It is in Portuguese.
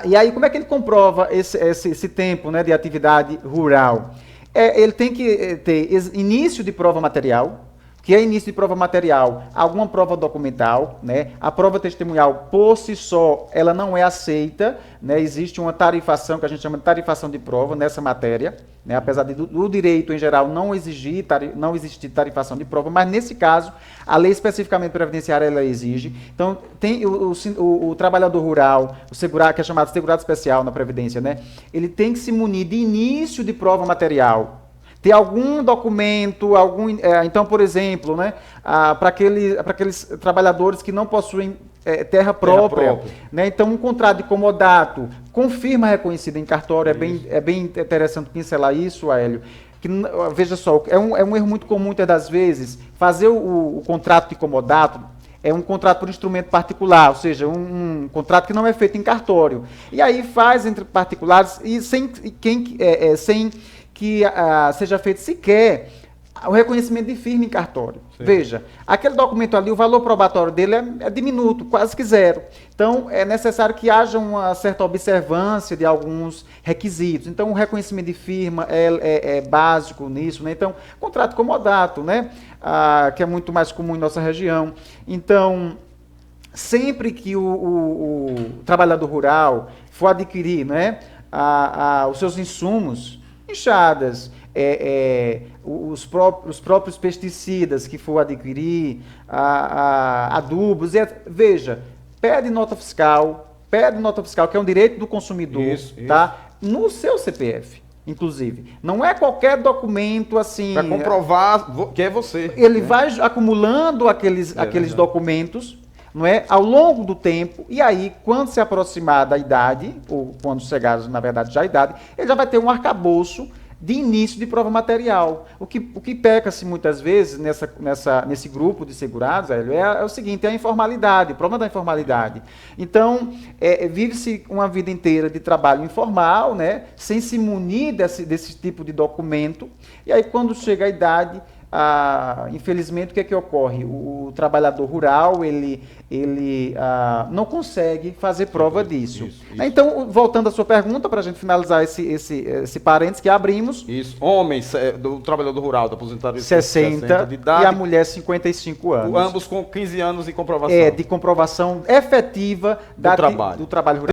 E aí, como é que ele comprova esse tempo, né, de atividade rural? Ele tem que ter início de prova material. Que é início de prova material, alguma prova documental, né? A prova testemunhal, por si só, ela não é aceita, né? Existe uma tarifação, que a gente chama de tarifação de prova nessa matéria, né? Apesar do direito, em geral, não existir tarifação de prova, mas nesse caso, a lei especificamente previdenciária, ela exige. Então, tem o trabalhador rural, que é chamado segurado especial na Previdência, né? Ele tem que se munir de início de prova material, ter algum documento, então, por exemplo, né, para aqueles trabalhadores que não possuem terra própria, né, então um contrato de comodato com firma reconhecida em cartório, é bem interessante pincelar isso, Aélio, que, veja só, é um erro muito comum muitas das vezes, fazer o contrato de comodato é um contrato por instrumento particular, ou seja, um contrato que não é feito em cartório, e aí faz entre particulares e sem que seja feito sequer o reconhecimento de firma em cartório. Sim. Veja, aquele documento ali, o valor probatório dele é diminuto, quase que zero. Então, é necessário que haja uma certa observância de alguns requisitos. Então, o reconhecimento de firma é básico nisso, né? Então, contrato comodato, né? Que é muito mais comum em nossa região. Então, sempre que o trabalhador rural for adquirir, né, os seus insumos, enxadas, os próprios pesticidas que for adquirir, adubos, veja, pede nota fiscal, que é um direito do consumidor, tá? No seu CPF, inclusive. Não é qualquer documento assim... Para comprovar que é você. Ele vai acumulando aqueles documentos, não é, ao longo do tempo, e aí, quando se aproximar da idade, ou quando chegar, na verdade, já a idade, ele já vai ter um arcabouço de início de prova material. O que peca-se muitas vezes nesse grupo de segurados, é o seguinte, é a informalidade, o problema da informalidade. Então, vive-se uma vida inteira de trabalho informal, né, sem se munir desse tipo de documento, e aí quando chega a idade, infelizmente, o que ocorre? O trabalhador rural, ele não consegue fazer prova disso. Isso. Então, voltando à sua pergunta, para a gente finalizar esse parênteses que abrimos. Isso. Homens do trabalhador rural, da aposentadoria 60 de idade, e a mulher 55 anos. Ambos com 15 anos de comprovação. De comprovação efetiva do trabalho rural.